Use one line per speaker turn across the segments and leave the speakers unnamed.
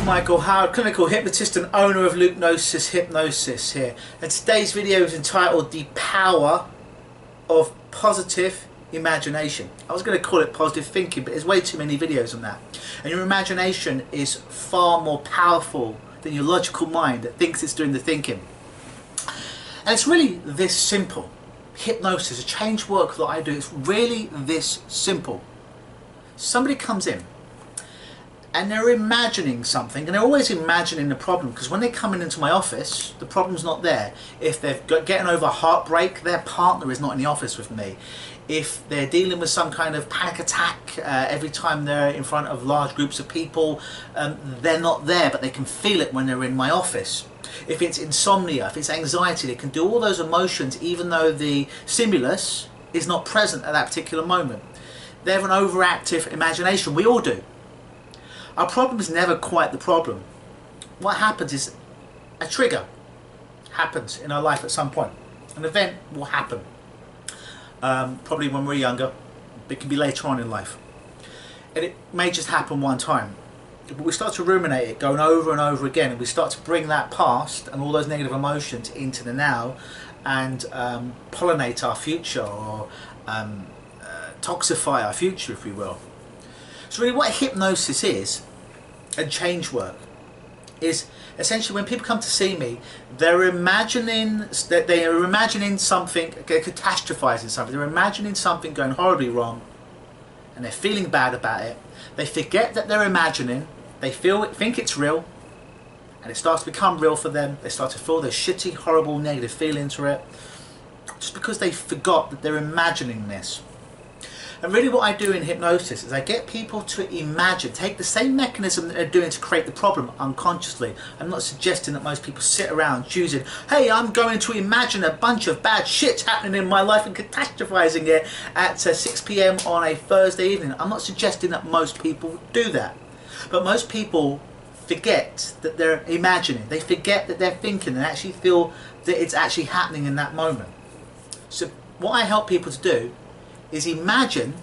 Michael Howard, clinical hypnotist and owner of LUKEnosisHypnosis here. And today's video is entitled The Power of Positive Imagination. I was going to call it positive thinking, but there's way too many videos on that. And your imagination is far more powerful than your logical mind that thinks it's doing the thinking. And it's really this simple. Hypnosis, a change work that I do, it's really this simple. Somebody comes in and they're imagining something, and they're always imagining the problem, because when they're coming into my office, the problem's not there. If they're getting over heartbreak, their partner is not in the office with me. If they're dealing with some kind of panic attack every time they're in front of large groups of people, they're not there, but they can feel it when they're in my office. If it's insomnia, if it's anxiety, they can do all those emotions even though the stimulus is not present at that particular moment. They have an overactive imagination. We all do. Our problem is never quite the problem. What happens is a trigger happens in our life at some point. An event will happen. Probably when we're younger. It can be later on in life. And it may just happen one time. But we start to ruminate it, going over and over again, and we start to bring that past and all those negative emotions into the now and pollinate our future, or toxify our future, if we will. So really what hypnosis is, and change work, is essentially when people come to see me, they're imagining something, they're catastrophizing something, they're imagining something going horribly wrong, and they're feeling bad about it. They forget that they're imagining, they think it's real, and it starts to become real for them. They start to feel those shitty, horrible, negative feelings for it, just because they forgot that they're imagining this. And really what I do in hypnosis is I get people to imagine, take the same mechanism that they're doing to create the problem unconsciously. I'm not suggesting that most people sit around choosing, hey, I'm going to imagine a bunch of bad shit happening in my life and catastrophizing it at 6 PM on a Thursday evening. I'm not suggesting that most people do that. But most people forget that they're imagining. They forget that they're thinking and actually feel that it's actually happening in that moment. So what I help people to do is imagine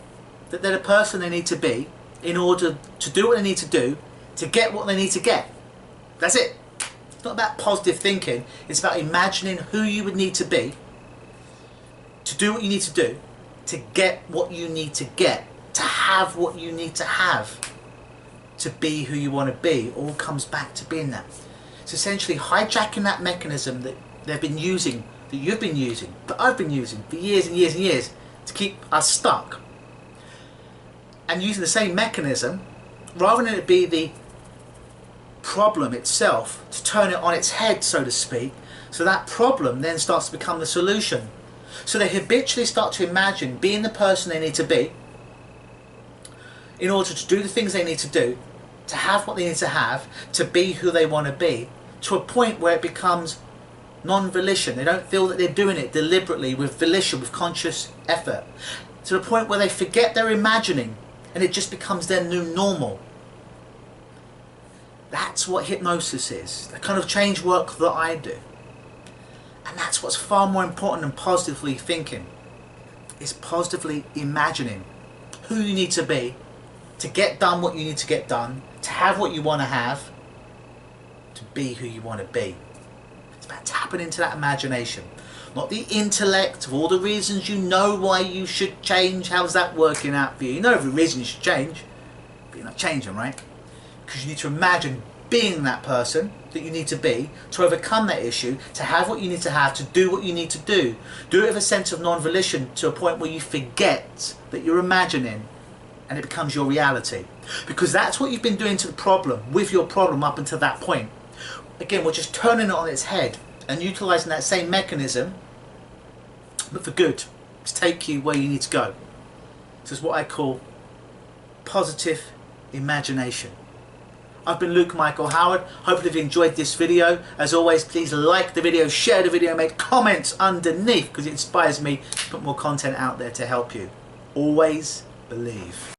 that they're the person they need to be in order to do what they need to do to get what they need to get. That's it. It's not about positive thinking. It's about imagining who you would need to be to do what you need to do, to get what you need to get, to have what you need to have, to be who you want to be. It all comes back to being that. It's essentially hijacking that mechanism that they've been using, that you've been using, that I've been using for years and years and years, to keep us stuck, and using the same mechanism, rather than it be the problem itself, to turn it on its head, so to speak, so that problem then starts to become the solution. So they habitually start to imagine being the person they need to be in order to do the things they need to do, to have what they need to have, to be who they want to be, to a point where it becomes non-volition. They don't feel that they're doing it deliberately, with volition, with conscious effort, to the point where they forget they're imagining and it just becomes their new normal. That's what hypnosis is, the kind of change work that I do. And that's what's far more important than positively thinking, is positively imagining who you need to be to get done what you need to get done, to have what you want to have, to be who you want to be. It's about tapping into that imagination, not the intellect of all the reasons you know why you should change. How's that working out for you? You know every reason you should change, but you're not changing, right? Because you need to imagine being that person that you need to be to overcome that issue, to have what you need to have, to do what you need to do. Do it with a sense of non-volition, to a point where you forget that you're imagining and it becomes your reality. Because that's what you've been doing to the problem, with your problem up until that point. Again, we're just turning it on its head and utilising that same mechanism, but for good, to take you where you need to go. This is what I call positive imagination. I've been Luke Michael Howard. Hopefully you've enjoyed this video. As always, please like the video, share the video, make comments underneath, because it inspires me to put more content out there to help you. Always believe.